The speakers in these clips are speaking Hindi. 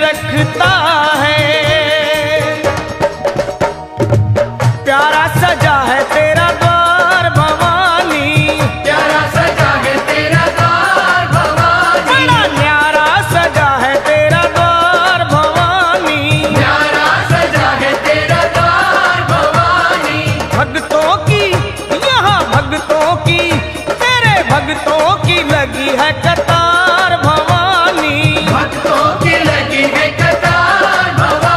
रखता है। प्यारा सजा है तेरा द्वार भवानी, प्यारा सजा है तेरा द्वार भवानी, बड़ा न्यारा सजा है तेरा द्वार भवानी, प्यारा सजा है तेरा द्वार भवानी। भक्तों की यहाँ भक्तों की, तेरे भक्तों की लगी है कतार भवानी, भक्तों की लगी है कतार भवानी।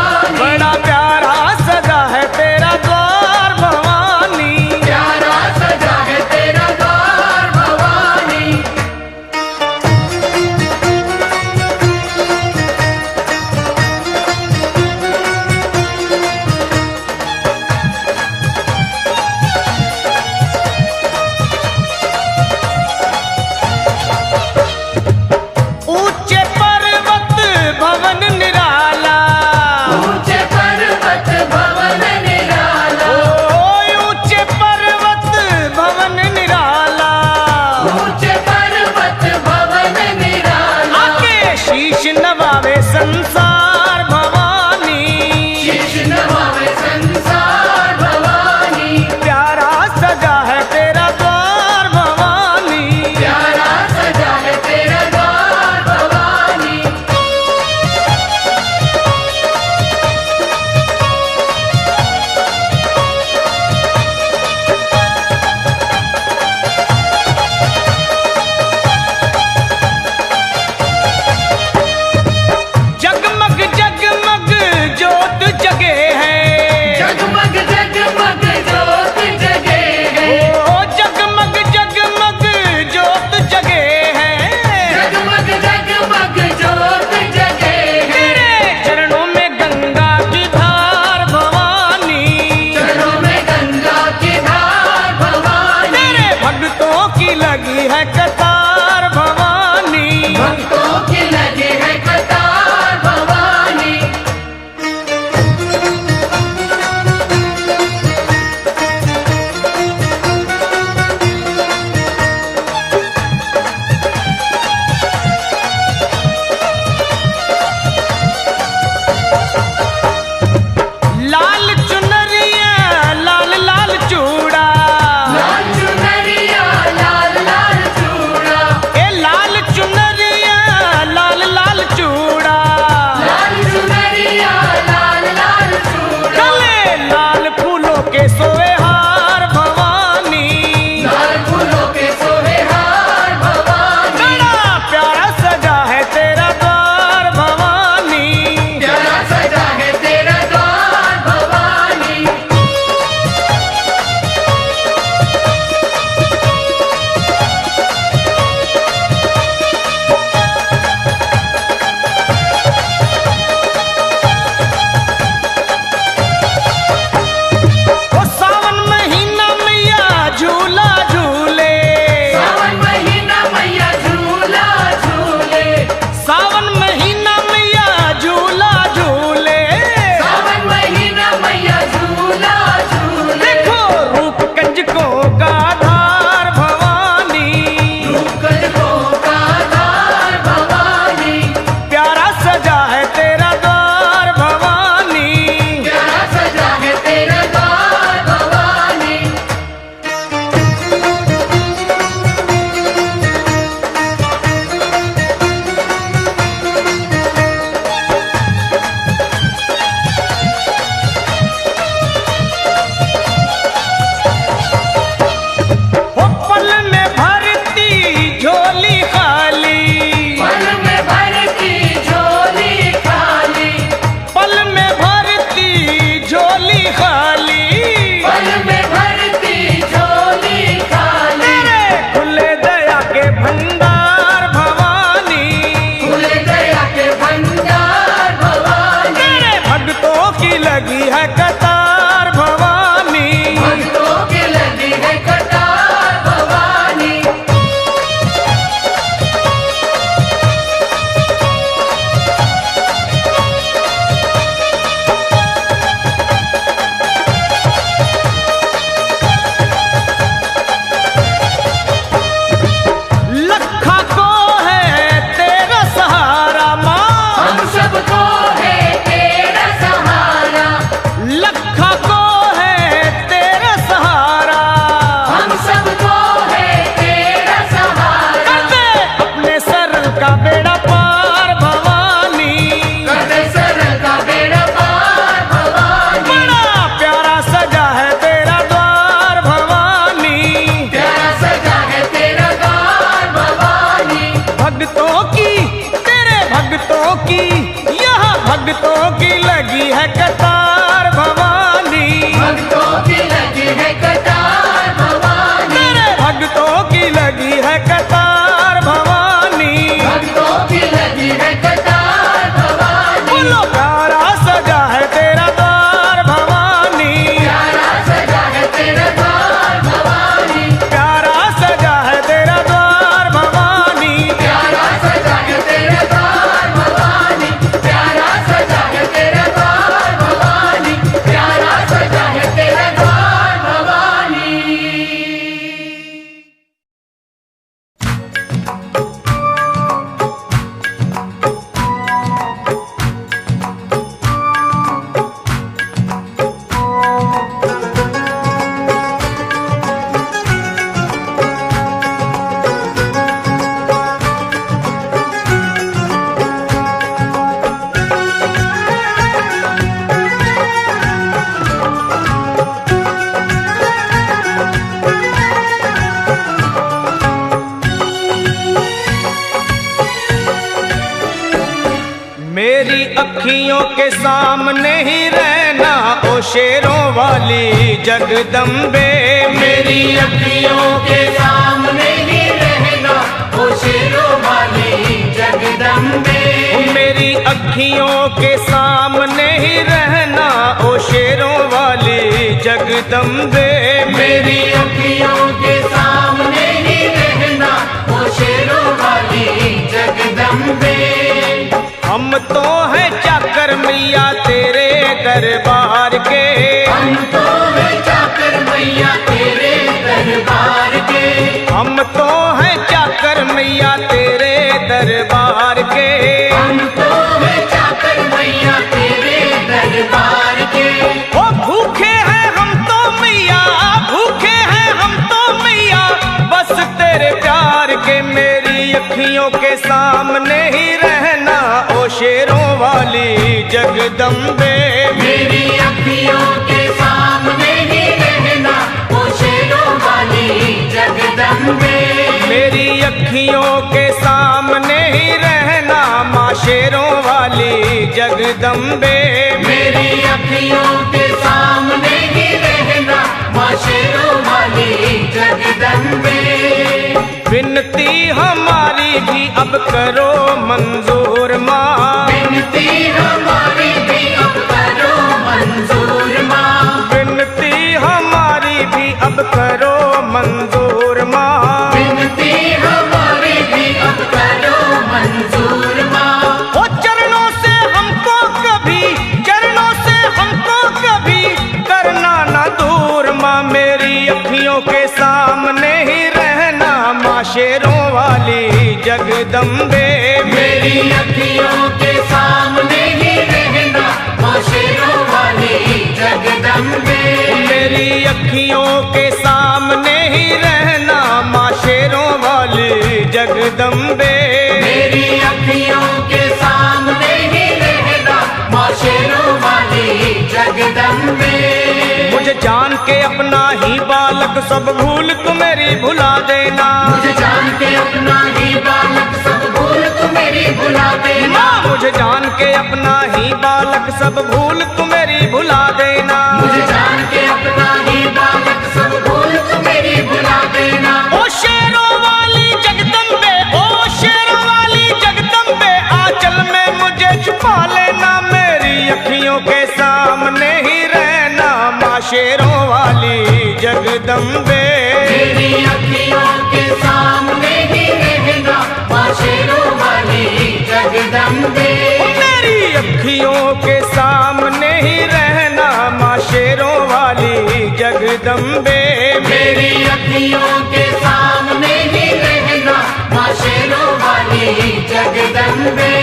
भक्तों की लगी है कतार भवानी, भक्तों की लगी है कतार भवानी, तेरे भक्तों की लगी है कतार भवानी, भक्तों की लगी है कतार भवानी। बोलो प्यारा सजा है तेरा द्वार भवानी, प्यारा सजा है तेरा द्वार भवानी, प्यारा सजा है तेरा द्वार भवानी, प्यारा सजा है तेरा द्वार भवानी, प्यारा सजा है तेरा द्वार भवानी, प्यारा सजा है तेरा द्वार भवानी। मेरी अखियों के सामने ही रहना ओ शेरों वाली जगदम्बे, मेरी अखियों के सामने ही रहना ओ शेरों वाली जगदम्बे, मेरी अखियों के सामने ही रहना ओ शेरों वाली जगदम्बे, मेरी अखियों के सामने ही रहना ओ शेरों वाली जगदम्बे। हम तो हैं चाकर मैया तेरे दरबार के, हम तो हैं चाकर मैया तेरे दरबार के, हम तो हैं चाकर मैया तेरे दरबार के, हम तो हैं चाकर मैया तेरे दरबार के। ओ भूखे हैं हम तो मैया, भूखे हैं हम तो मैया, बस तेरे प्यार के। मेरी अखियों के सामने ही रहना ओ शेरों वाली जगदम्बे, मेरी अखियों के सामने ही रहना ओ शेरों वाली जगदम्बे, मेरी अखियों के सामने ही रहना माँ शेरों वाली जगदम्बे, मेरी अखियों के सामने ही रहना माँ शेरों वाली जगदम्बे। विनती हमारी भी अब करो मंजूर माँ, विनती हमारी भी अब करो मंजूर माँ, विनती हमारी भी अब करो मंजूर माँ, विनती हमारी भी अब करो मंजूर माँ। ओ चरणों से हमको कभी, चरणों से हमको कभी करना ना दूर माँ। मेरी अखियों के सामने ही रहना माँ शेरों वाली जगदम्बे, मेरी अखियों के सामने ही रहना माँ शेरों वाली जगदम्बे, मेरी अखियों के सामने ही रहना माँ शेरों वाली जगदम्बे, मेरी अखियों के सामने ही रहना माँ शेरों वाली जगदम्बे। मुझे जान के अपना ही बालक सब भूल तू मेरी भुला देना, मुझे जान के अपना ही बालक सब भूल तू मेरी भुला देना, माँ मुझे जान के अपना ही बालक सब भूल तू मेरी भुला देना, मुझे जान के अपना ही बालक सब भूल तू मेरी भुला देना। ओ शेरों वाली जगदम्बे, ओ शेरों वाली जगदम्बे, आंचल में मुझे छुपा लेना। मेरी अखियों के सामने ही रहना माँ शेरों वाली जगदम्बे, मेरी अखियों के सामने ही रहना माँ शेरों वाली जगदम्बे, मेरी अखियों के सामने ही रहना माँ शेरों वाली जगदम्बे, मेरी अखियों के सामने ही रहना माँ शेरों वाली जगदम्बे।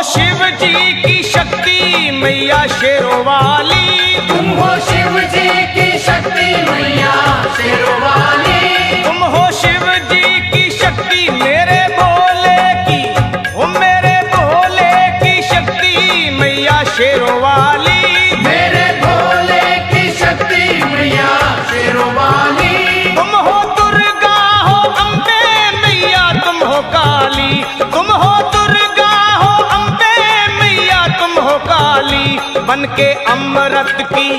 शिव जी की शक्ति मैया शेरों वाली, तुम हो शिव जी की शक्ति मैया के अमृत की,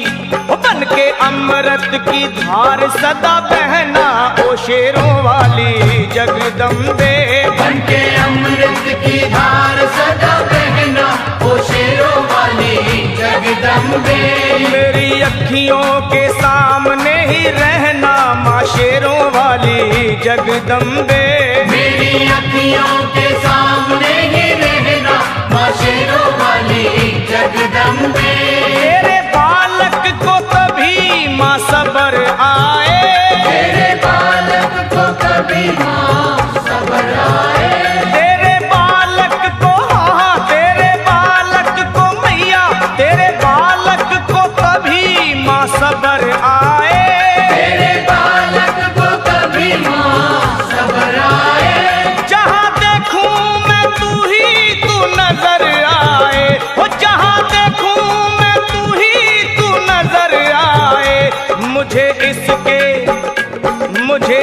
बन के अमृत की धार सदा बहना ओ शेरों वाली जगदम्बे। बन के अमृत की धार सदा बहना ओ शेरों वाली जगदम्बे। मेरी अखियों के सामने ही रहना माँ शेरों वाली जगदम्बे। मेरी अखियों के सामने ही रहना माँ शेरों वाली जगदम्बे। तेरे बालक को कभी माँ सब्र आए, तेरे बालक को कभी माँ सब्र आए। तेरे बालक को, हाँ तेरे बालक को मैया, तेरे बालक को कभी माँ सब्र आए। तेरे बालक को कभी माँ सब्र आए। जहाँ देखूं मैं तू ही तू नजर आए, हो जहाँ देखूं मैं तू ही तू नजर आए। मुझे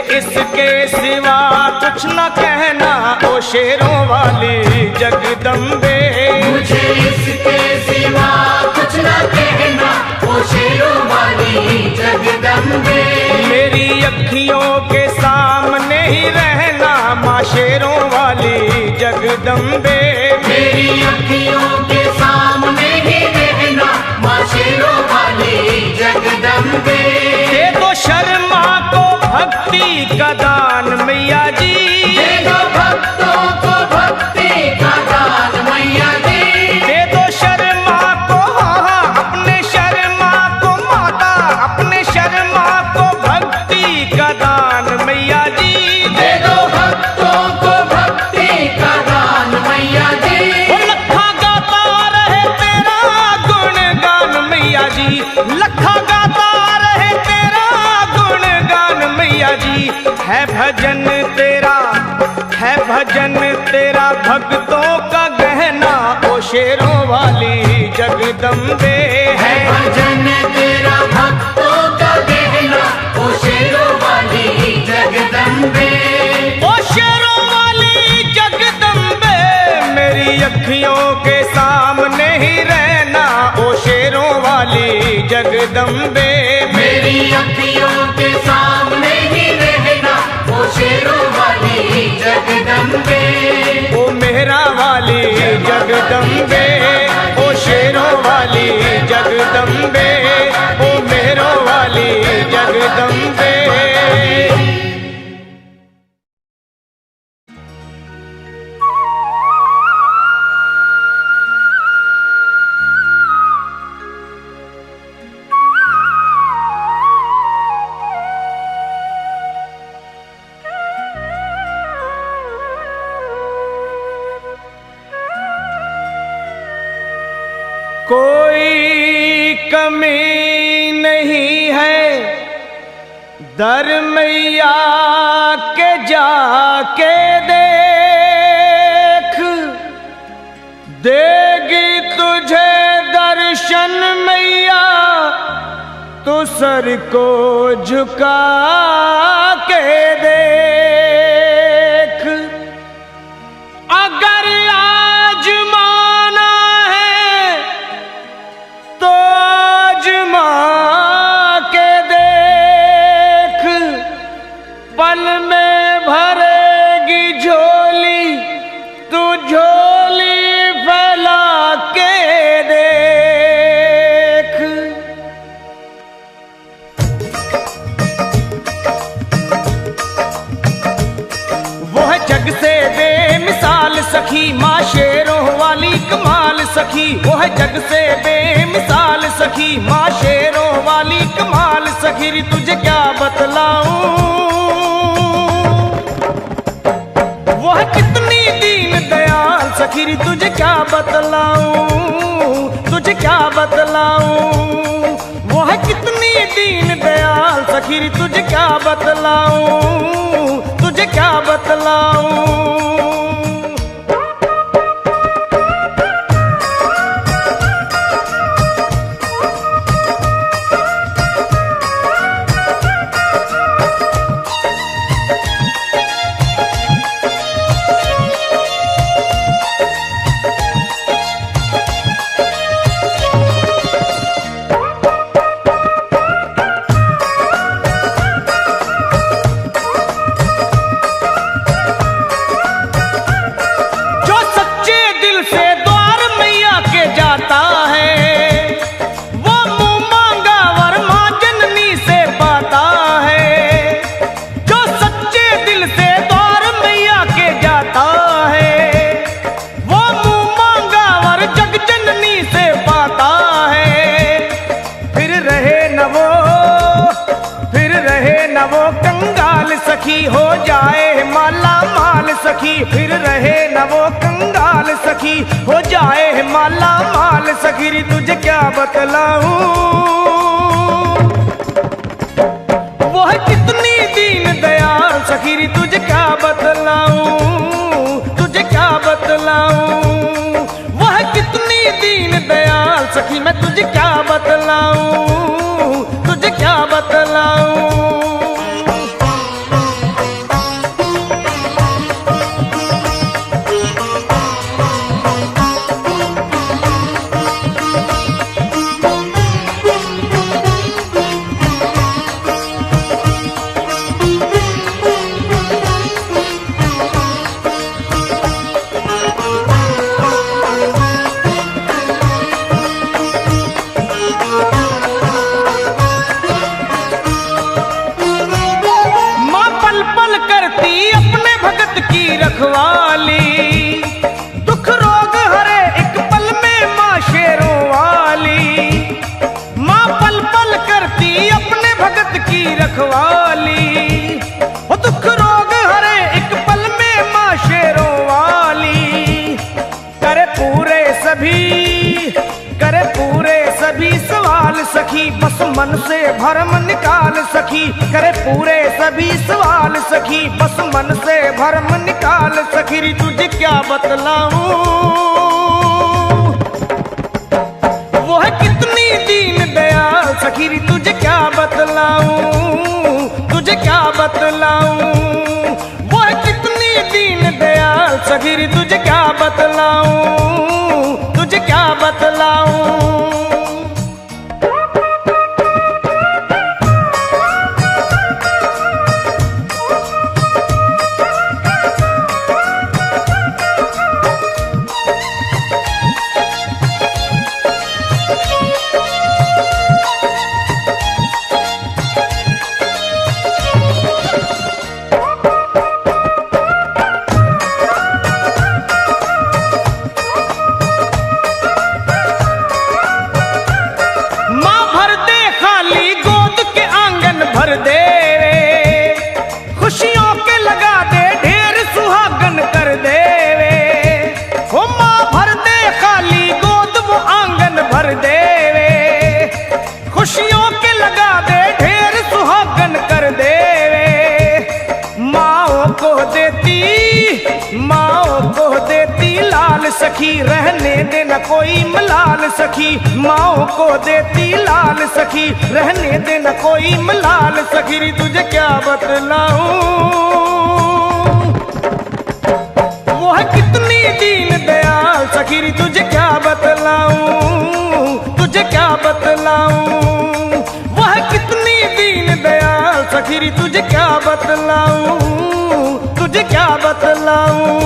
इसके सिवा कुछ न कहना ओ शेरों वाली जगदम्बे। मुझे इसके सिवा कुछ न कहना ओ शेरों वाली जगदम्बे। मेरी अखियों के सामने ही रहना माँ शेरों वाली जगदम्बे। मेरी अखियों के सामने ही रहना माँ शेरों वाली जगदम्बे। दे दो शर्मा को भक्ति का दान मैया जी, दे दो भक्तों को भक्ति का दान मैया जी। दे दो शर्मा को, हाँ अपने शर्मा को माता, अपने शर्मा को भक्ति का दान मैया जी। दे दो भक्तों को भक्ति का दान मैया जी। वो लखा गाता रहे तेरा गुणगान मैया जी, लखा गाता रहे तेरा गुणगान मैया जी। है भजन तेरा, है भजन तेरा भक्तों का गहना ओ शेरों वाली जगदम्बे। है भजन तेरा भक्तों का गहना ओ शेरों वाली जगदम्बे। ओ शेरों वाली जगदम्बे। मेरी अखियों के सामने ही रहना ओ शेरों वाली जगदम्बे। मेरी अखियों के सामने ही रहना ओ शेरों वाली जगदम्बे। ओ मेहरा वाली जगदम्बे, ओ शेरों वाली जगदम्बे, ओ मेहरों वाली जगदम्बे। कोई कमी नहीं है दर मैया के जाके देख, देगी तुझे दर्शन मैया तो सर को झुका के देख। अगर आजमाना है तो आजमा के देख, पल में भरेगी झोली तू झोली फैला के देख। वो है जग से बेमिसाल सखी माँ शेरों वाली कमाल सखी। वो है जग से बेमिसाल सखी माँ शेरों वाली कमाल सखी। री तुझे क्या बतलाऊं, वो है कितनी दीन दयाल सखी। री तुझे क्या बतलाऊं, तुझे क्या बतलाऊं। वो है कितनी दीन दयाल सखी। री तुझे क्या बतलाऊं, तुझे क्या बतलाऊं। सखी हो जाए माला माल सखी, फिर रहे न वो कंगाल सखी। हो जाए माला माल सखी, रे तुझे क्या बतलाऊं, वो है कितनी दीन दयाल सखी, रे तुझे क्या बतलाऊं, तुझे क्या बतलाऊं। वो है कितनी दीन दयाल सखी, मैं तुझे क्या बतलाऊं, तुझे क्या बतलाऊं। रखवाली दुख रोग हरे एक पल में माँ शेरों वाली। माँ पल पल करती अपने भगत की रखवाली, वो दुख रोग हरे एक पल में माँ शेरों वाली। करे पूरे सभी सवाल सखी, बस मन से भरम निकाल सखी। करे पूरे सभी सवाल सखी, बस मन से भरम निकाल सखी। रे तुझे क्या बतलाऊं, वो है कितनी दीन दयाल सखी, रे तुझे क्या बतलाऊं, तुझे क्या बतलाऊं। वो है कितनी दीन दयाल सखी, रे तुझे क्या बतलाऊं, तुझे क्या बतलाऊं। भर दे खुशियों के लगा दे ढेर सुहागन कर दे वे। हो माँ भर दे खाली गोद वो आंगन भर दे वे। खुशियों के लगा दे ढेर सुहागन कर दे वे। माँओं को देती लाल सखी, रहने दे न कोई मलाल सखी। माँओं को देती लाल सखी, रहने दे न कोई मलाल सखी। रे तुझे क्या बतलाऊं, वो है कितनी दीन दयाल सखी। रे तुझे क्या बतलाऊं, तुझे क्या बतलाऊं। वो है कितनी दीन दयाल सखी। रे तुझे क्या बतलाऊं, तुझे क्या बतलाऊं।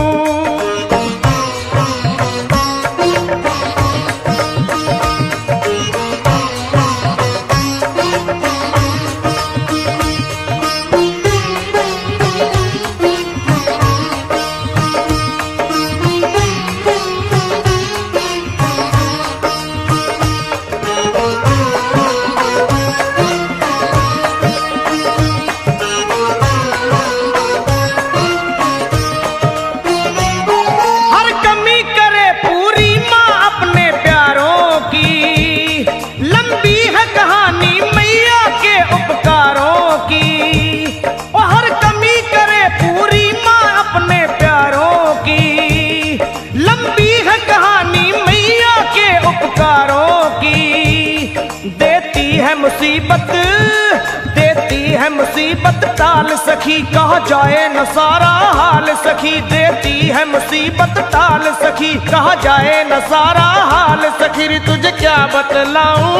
देती है मुसीबत टाल सखी, कहा जाए न सारा हाल सखी। देती है मुसीबत टाल सखी, कहा जाए न सारा हाल सखी। रे तुझे क्या बतलाऊं,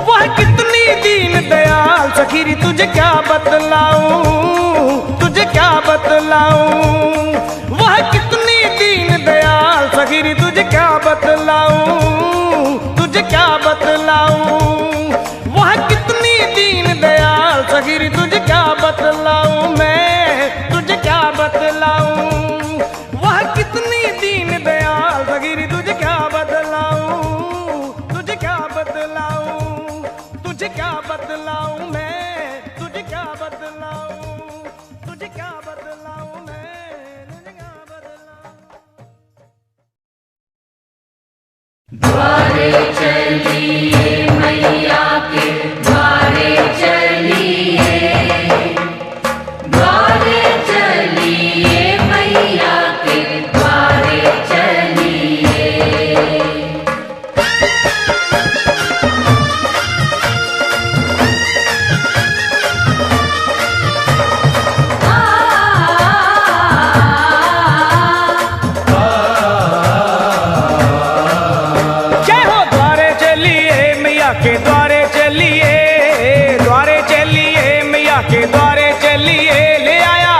वह कितनी दीन दयाल सखी। रे तुझे क्या बतलाऊं, तुझे क्या बतलाऊं। वह कितनी दीन दयाल सखी। रे तुझे क्या बतलाऊं, तुझे क्या बतलाऊं। वह कितनी दीन दयाल सखी। रे तुझे क्या बतलाऊं, मैं तुझे क्या बतलाऊं। वह कितनी दीन दयाल सखी। रे तुझे क्या बतलाऊं, तुझे क्या बतलाऊं, तुझे क्या बतलाऊं, मैं के द्वारे चलिए, द्वारे चलिए मैया के द्वारे चलिए। ले आया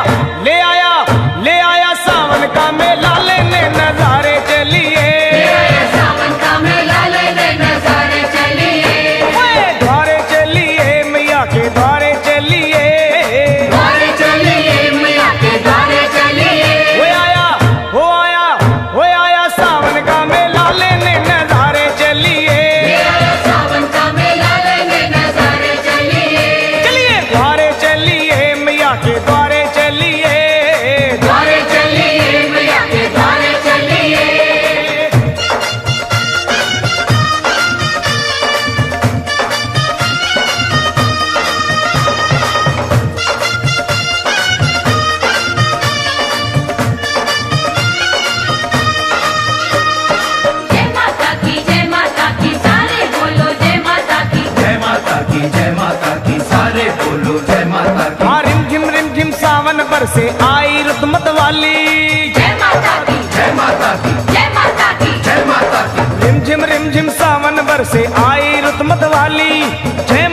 ले आया ले आया सावन का मेला लेने नजारे चलिए, सावन का मेला लेने नजारे चलिए। द्वारे चलिए मैया के द्वारे चलिए, द्वारे चलिए मैया के द्वारे चलिए। हो आया हो आया हो आया सावन का मेला लेने नजारे चलिए, सावन का मेला लेने नजारे चलिए। चलिए द्वारे चलिए मैया के द्वारे चलिए, द्वारे चलिए मैया के द्वारे चलिए। जय माता की सारे बोलो जय माता की। जय माता की जय माता की सारे बोलो जय माता की। हाँ रिम झिम सावन बरसे आई रुत मत वाली, जय माता की जय माता की जय माता की। जय माता की। रिम झिम सावन बरसे आई रुत मत वाली। जय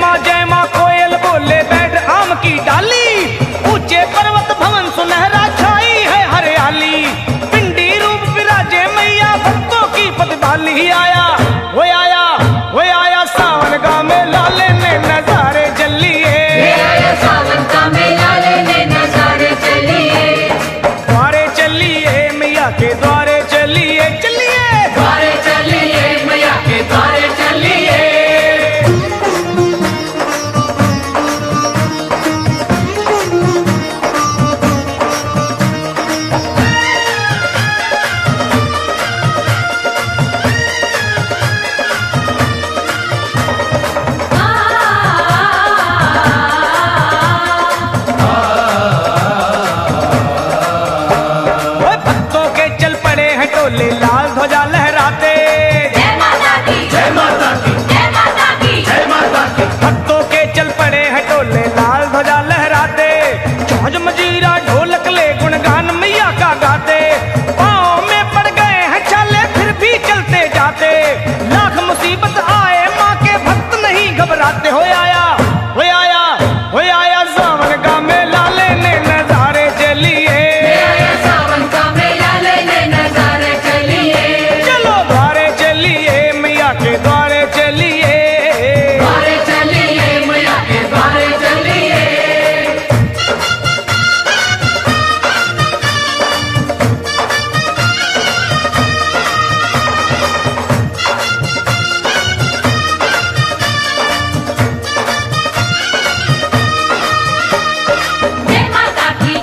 माँ कोयल बोले बैठ आम की डाली, ऊंचे पर्वत भवन सुनहरा छाई है हरियाली। पिंडी रूप विराजे मैया भक्तों की पतवाली। आया वो आया वो आया सावन का मेला लेने नजारे चलिए, सावन का मेला लेने नजारे चलिए। द्वारे चलिए मैया के द्वारे चलिए, चलिए द्वारे चलिए मैया के द्वारे चलिए। ओए भक्तों के चल पड़े हैं टोले लाल ध्वजा लहराते, जय माता की जय माता की जय माता की। जय माता की। भक्तों के चल पड़े हैं टोले लाल ध्वजा लहराते। छौज मजीरा ढोलक ले गुणगान मैया का गाते। पाँव में पड़ गए हैं छाले फिर भी चलते जाते। लाख मुसीबत आए माँ के भक्त नहीं घबराते। हो आया हो आया हो आया सावन का मेला लेने नजारे चलिए, सावन का मेला लेने नजारे चलिए। चलो द्वारे चलिए मैया के द्वारे चलिए, द्वारे चलिए मैया के द्वारे चलिए।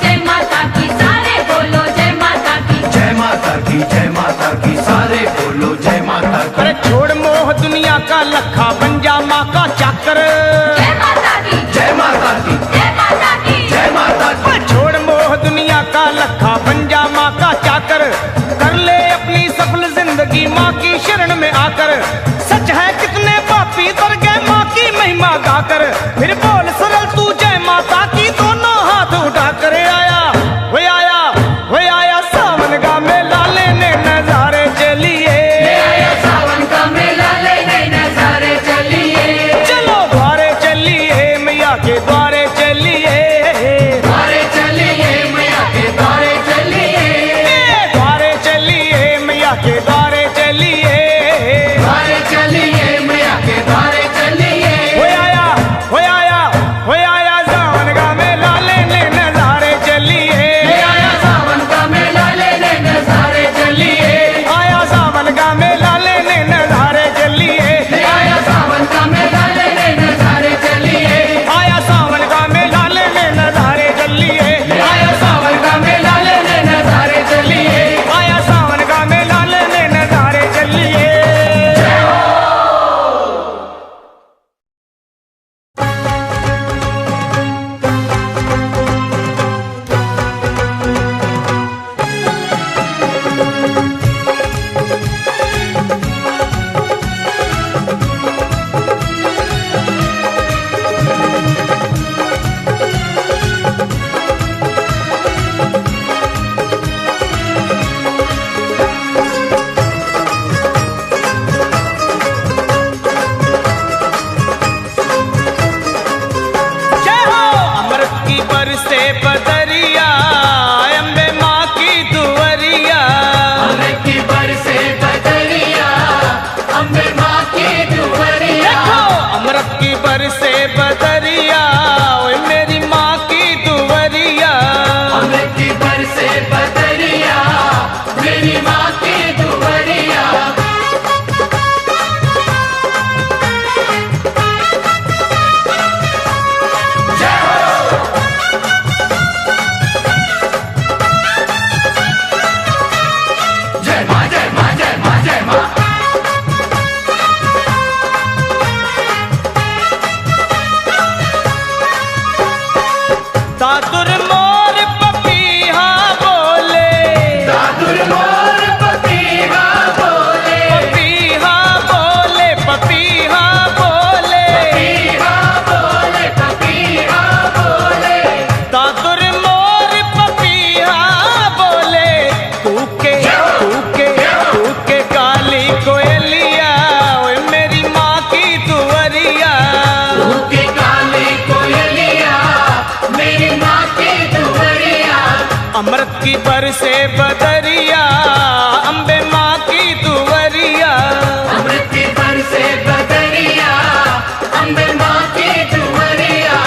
जय माता की सारे बोलो जय माता की। जय माता की जय माता की सारे बोलो जय माता की। अरे छोड़ मोह दुनिया का लखा बन जा माँ का चाकर। जय माता की जय माता की जय माता की। जय माता की। ओए छोड़ मोह दुनिया का लखा बन जा माँ का चाकर। कर ले अपनी सफल जिंदगी माँ की शरण में आकर। सच है कितने पापी तर गए माँ की महिमा गाकर। फिर बोल सरल तू जय माता की दोनों हाथ उठा कर। आया वो आया वो आया सावन का मेला लेने नजारे चलिए, सावन का मेला लेने नजारे चलिए। चलो द्वारे चलिए मैया के द्वारे चलिए, द्वारे चलिए मैया के द्वारे चलिए। द्वारे चलिए मैया के द्वारे चलिए। द्वारे चलिए मैया के द्वारे चलिए। हो आया बदरिया, ओए मेरी माँ की दुवरिया। अमृत की बरसे बदरिया, मेरी माँ की दुवरिया। जय हो। जय माँ जय माँ जय माँ जय माँ। दादुर मोर पपीहा बोले, दादुर मोर पपीहा बोले, पपीहा बोले, पपीहा बोले, पपीहा बोले, पपीहा बोले। दादुर मोर पपीहा बोले, कूके काली कोयलिया, ओए मेरी माँ की दुवरिया। की काली कोयलिया, मेरी माँ की दुवरिया। अमृत की बरसे बदरिया, अम्बे माँ की दुवरिया। अमृत की बरसे बदरिया, अम्बे माँ की दुवरिया।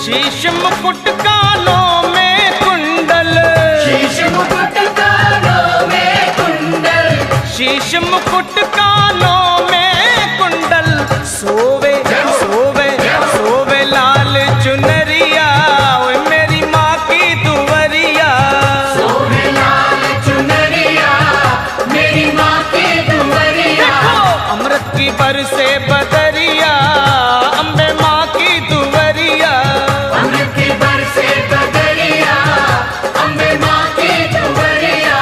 शीश मुकुट कानों में कुंडल, शीश मुकुट कानों में कुंडल, शीश मुकुट कानों में कुंडल, सोवे सोवे सोवे लाल चुनरिया, ओए मेरी माँ की दुवरिया। सोने लाल चुनरिया, मेरी माँ की दुवरिया। अमृत की बरसे बदरिया, अम्बे माँ की दुवरिया। अमृत की बरसे बदरिया, अम्बे माँ की दुवरिया।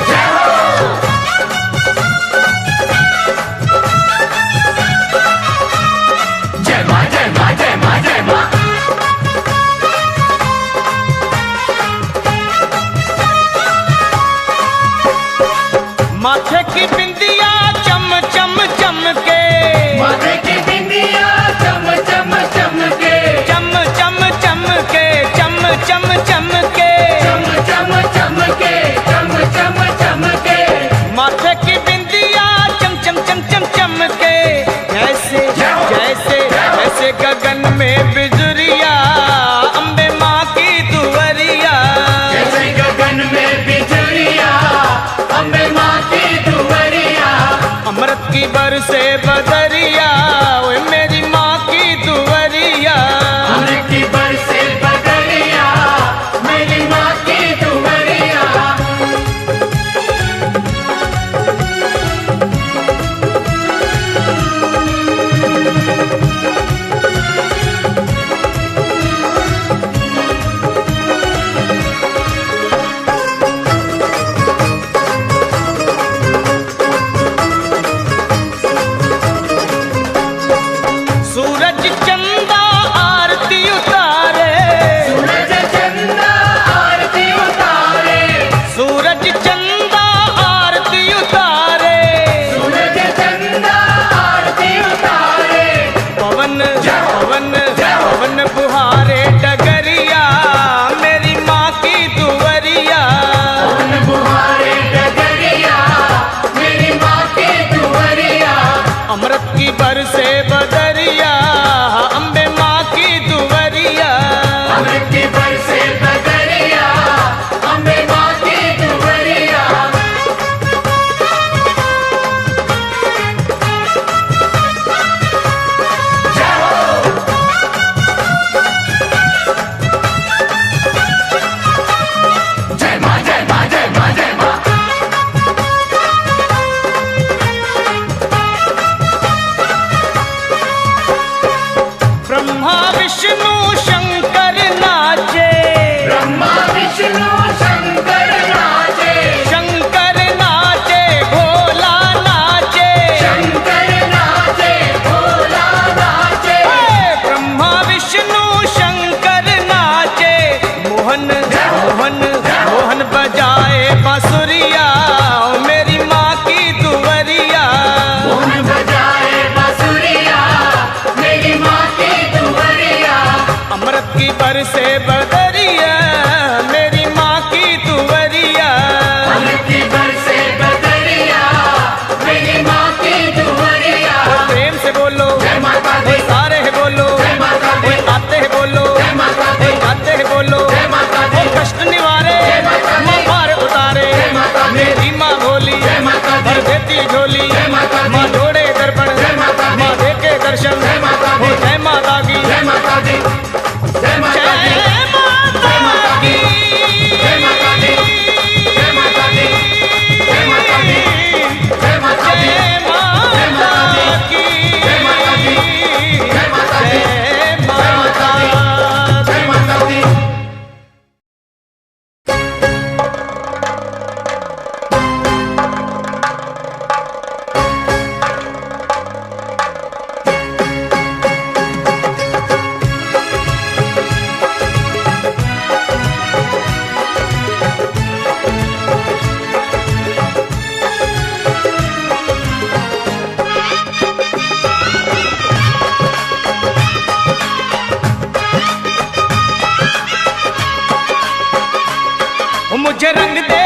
जय हो। जय माँ जय माँ जय माँ जय माँ। माथे की बिंदिया चम चम चमके, माथे की बिंदिया चम चम चमके, चम चम चमके, चम चम चमके। चम चम चमके, चम चम चमके। माथे की बिंदिया चम चम चम चम चमके, जैसे जैसे जैसे गगन में बिजुरिया, अम्बे माँ की दुवरिया। जैसे गगन में बिजुलिया, अम्बे माँ की दुवरिया। अमृत की बरसे बदरिया, ओए मेरी माँ की दुवरिया। अमृत की बरसे बदरिया, मेरी माँ की दुवरिया। सूरज चंदा आरती उतारे, सूरज चंदा आरती उतारे, सूरज चंदा आरती उतारे। सूरज चंदा आरती उतारे। पवन पवन पवन बुहारे डगरिया, मेरी माँ की दुवरिया। पवन बुहारे डगरिया, मेरी माँ की दुवरिया। अमृत की बरसे बदरिया, अम्बे माँ की दुवरिया। अमृत की बरसे बदरिया, अम्बे माँ की दुवरिया। जय हो। बरसे बदरिया मेरी माँ की तुवरिया। मन की बरसे बदरिया मेरी माँ की दुहरिया। प्रेम से बोलो जय माता दी, सारे है बोलो जय माता दी, आते हैं बोलो जय माता दी, आते हैं बोलो जय माता दी, कष्ट निवारे जय माता दी, माँ पार उतारे जय माता दी, मेरी माँ भोली जय माता दी, भर देती झोली जय माता दी, माँ जोड़े दर्पण जय माता दी, माँ देखे दर्शन जय माता दी, जय माता की जय माता दी, जय माता दी, जय माता की जय माता दी, जय माता दी, जय माता दी, जय माता दी, जय माता की जय माता दी, जय माता दी, जय जय माता दी, जय माता दी। मुझे रंग दे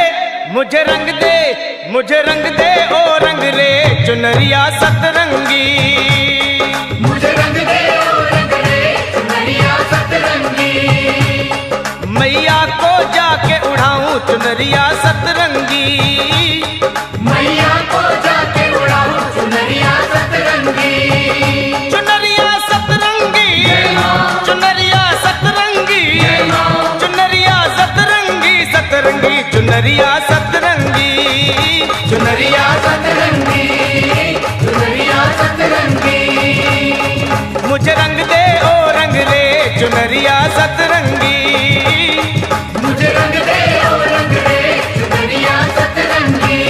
मुझे रंग दे मुझे रंग दे ओ रंग रे चुनरिया सतरंगी। मुझे रंग दे ओ रंग रे चुनरिया सतरंगी। मैया को जाके उड़ाऊं चुनरिया सतरंगी। मैया को जाके उड़ाऊं चुनरिया सतरंगी। चुनरिया सतरंगी चुनरिया सतरंगी चुनरिया सतरंगी सतरंगी चुनरिया सतरंगी। चुनरिया सतरंगी चुनरिया सतरंगी। मुझे रंग दे ओ रंग रे चुनरिया सतरंगी। मुझे रंग दे ओ रंग रे चुनरिया सतरंगी।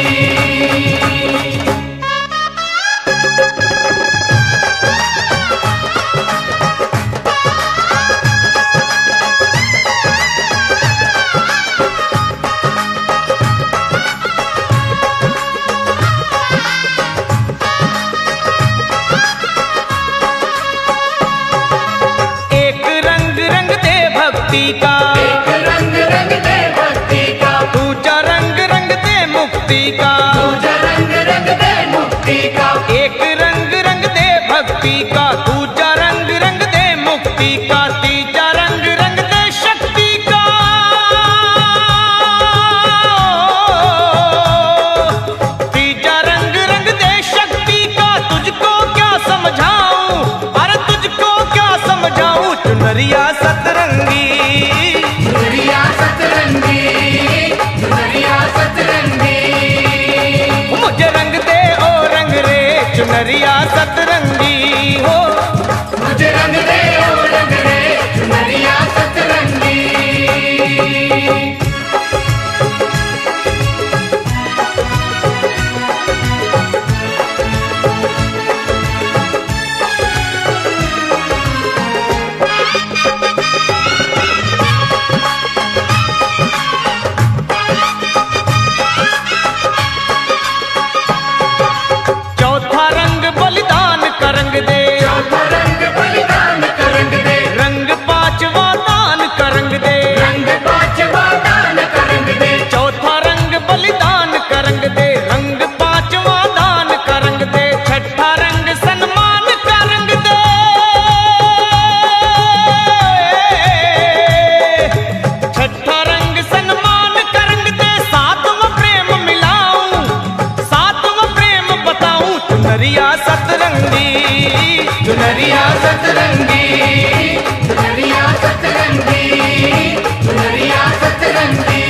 एक रंग रंग दे भक्ति का एक रंग रंग दे भक्ति का। दूजा रंग रंग दे मुक्ति का। दूजा रंग रंग दे मुक्ति का। एक रंग रंग दे भक्ति का दूजा रंग रंग दे मुक्ति का तीजा रंग रंग दे शक्ति का। तीजा रंग रंग दे शक्ति का तुझको क्या समझाऊं अरे तुझको क्या समझाऊं चुनरिया सतरंगी। चुनरिया सतरंगी चुनरिया सतरंगी। मुझे रंग दे ओ रंग रे चुनरिया सतरंगी हो। मुझे रंग दे ओ रंग रे चुनरिया सतरंगी। चौथा रंग बलिदान का रंग दे चौथा रंग बलिदान का रंग दे। रंग पांचवा दान का रंग दे। रंग पांचवा दान का रंग दे। चौथा रंग बलिदान का रंग दे रंग पांचवा दान का रंग दे। छठा रंग सन्मान का रंग दे। छठा रंग सन्मान का रंग दे। सातवां प्रेम मिलाऊं सातवां प्रेम बताऊं चुनरिया सतरंगी। चुनरिया सतरंगी चुनरिया सतरंगी चुनरिया सतरंगी।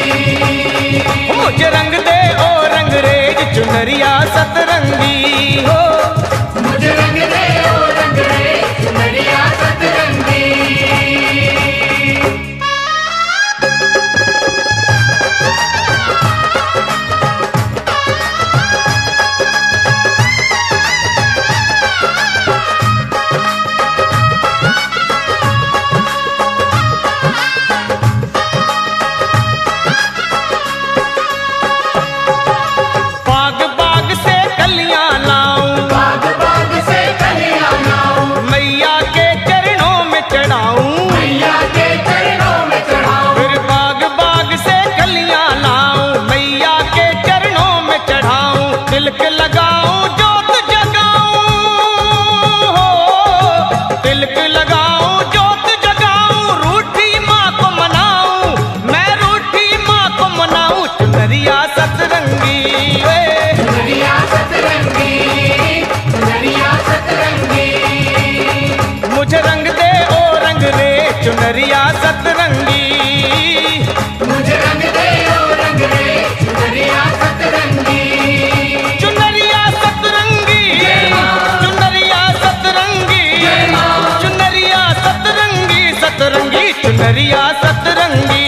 मुझे रंग दे ओ रंग रेज चुनरिया सतरंगी हो। मुझे रंग दे ओ रंग रे चुनरिया सतरंगी। बाग बाग से कलियां चुनरिया सतरंगी। मुझे रंग दे ओ रंग रे चुनरिया सतरंगी। चुनरिया सतरंगी, चुनरिया सतरंगी, चुनरिया सतरंगी, सतरंगी चुनरिया सतरंगी।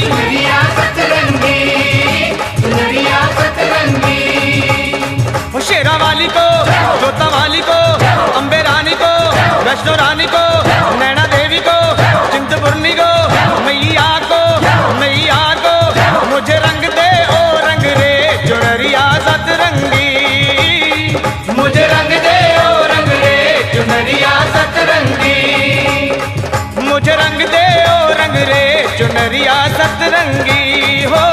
चुनरिया सतरंगी, चुनरिया सतरंगी। वो शेरा वाली को, जोता वाली को, अम्बे रानी को, वैष्णो रानी को, नैना देवी को, चिंतपूर्णी को, मैया को, मैया को, मुझे रंग दे ओ रंग रे चुनरिया सतरंगी। मुझे रंग दे ओ रंग रे चुनरिया सतरंगी। मुझे रंग दे ओ रंग रे चुनरिया सतरंगी हो।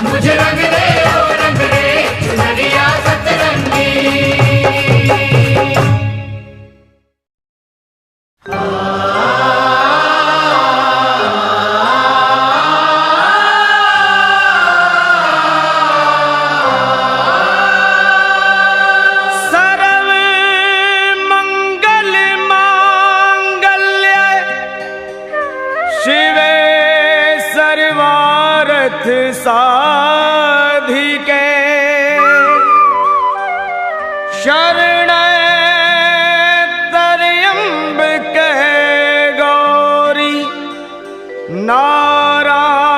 मुझे रंग दे ओ रंग रे चुनरिया सतरंगी। सर्व मंगल मांगल्य शिवे सर्वार्थ साधिके शरणं त्र्यंबके गौरी नारायणी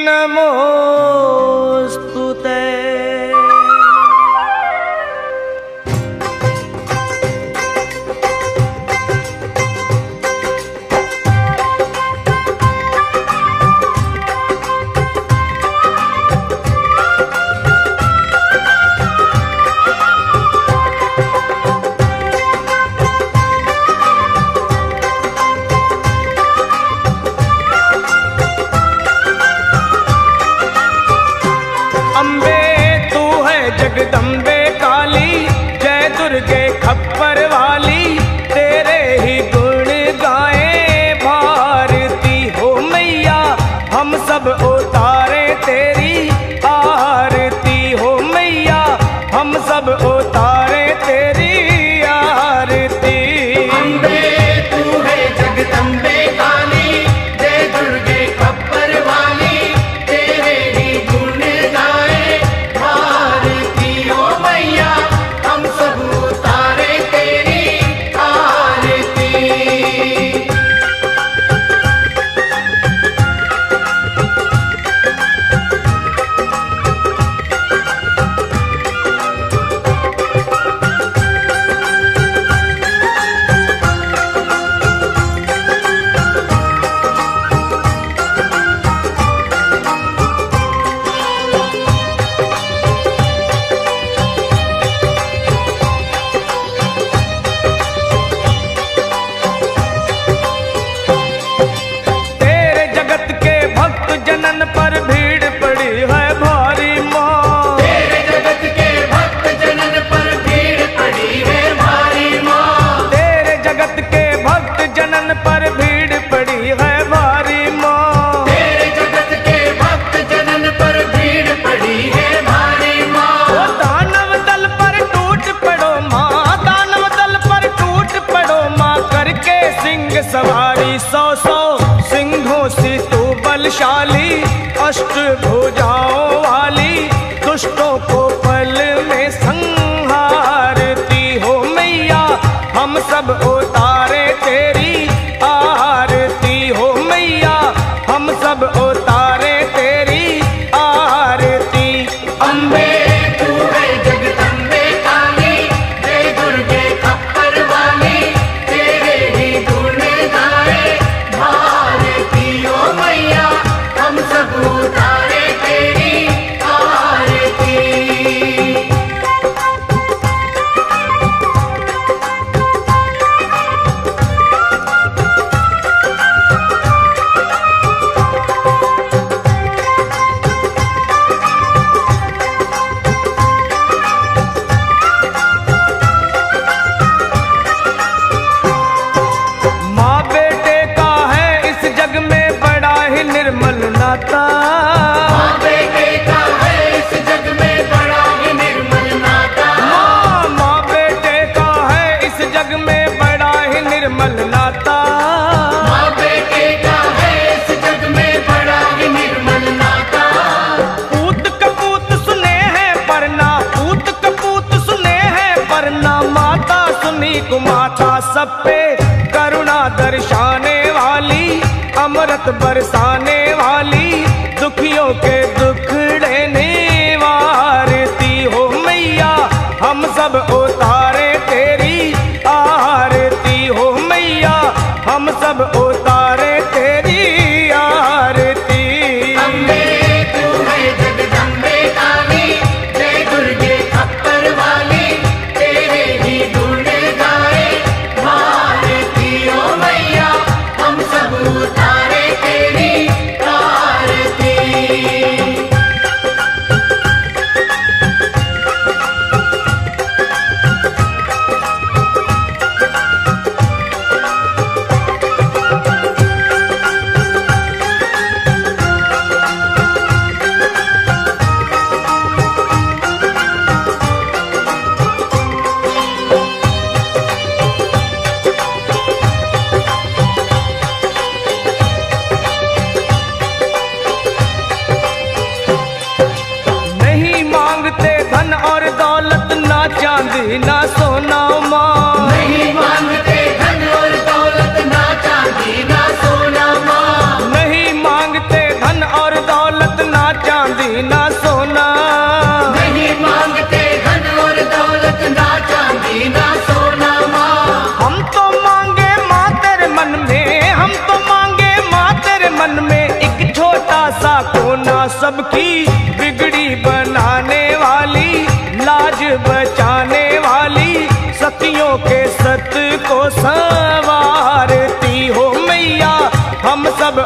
नमोस्तुते। अम्बे तू है जगदम्बे काली, जय दुर्गे खप्पर वाली, तेरे ही गुण गाए भारती हो मैया। हम सब उतारे तेरी आरती हो मैया, हम सब उतारे तेरी आरती। अम्बे तू है जगदम्बे काली, जय दुर्गे खप्पर वाली, तेरे ही गुण गाए भारती ओ मैया। हम सब उतारे तेरी आरती। तेरे जगत के भक्त जनन पर भीड़ पड़ी है भारी माँ। तेरे जगत के भक्त जनन पर भीड़ पड़ी है भारी माँ। तेरे जगत के भक्त जनन पर भीड़ पड़ी है भारी माँ। तेरे जगत के भक्त जनन पर भीड़ पड़ी है भारी माँ। वो दानव दल पर टूट पड़ो माँ, दानव दल पर टूट पड़ो माँ, करके सिंह सवारी सौ सौ सिंहों से तू बलशाली, अष्ट भुजाओं वाली, दुष्टों को पल में संहारती हो मैया। हम सब उतारे तेरी आरती हो मैया, हम सब उतारे तेरी आरती। अम्बे तू है जगदम्बे काली, जय दुर्गे खप्पर वाली, तेरे ही गुण गाए भारती ओ मैया। हम सब उतारे तेरी आरती। माता सब पे करुणा दर्शाने वाली, अमृत बरसाने वाली, दुखियों के दुखड़े निवारती हो मैया, हम सब उतारे तेरी आरती हो मैया, हम सब उतारे तेरी आरती। अम्बे तू है जगदम्बे काली, जय दुर्गे खप्पर वाली, तेरे ही गुण गाए भारती ओ मैया, हम सब उतारे तेरी आरती। नहीं मांगते धन और दौलत, ना चांदी ना सोना माँ। नहीं मांगते धन और दौलत, ना चांदी ना सोना माँ। नहीं मांगते धन और दौलत, ना चांदी ना सोना। नहीं मांगते धन और दौलत, ना चांदी ना सोना माँ। हम तो मांगे माँ तेरे मन में, हम तो मांगे माँ तेरे मन में, एक छोटा सा कोना सबकी बिगड़ी बनाने वाली, लाज बचाने वाली, सतियों के सत को संवारती हो मैया, हम सब